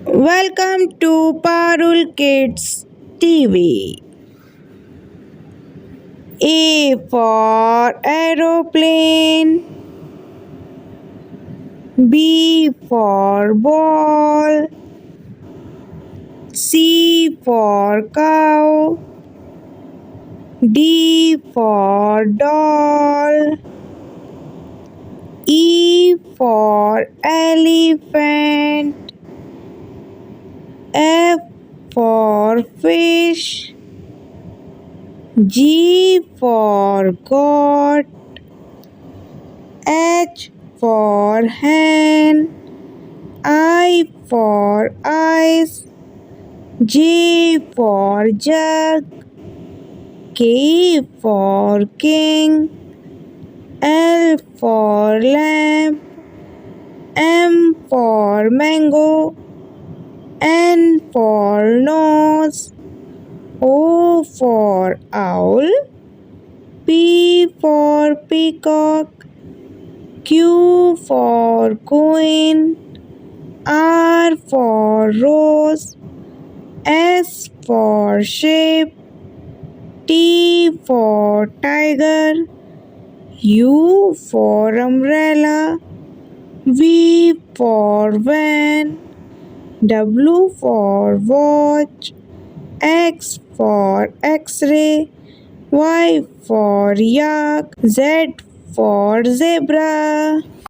Welcome to Parul Kids TV. A for aeroplane, B for ball, C for cow, D for doll, E for elephant, F for fish, G for goat, H for hen, I for ice, J for jug, K for king, L for lamp, M for mango, N for nose, O for owl, P for peacock, Q for queen, R for rose, S for sheep, T for tiger, U for umbrella, V for van, W for watch, X for X-ray, Y for yak, Z for zebra.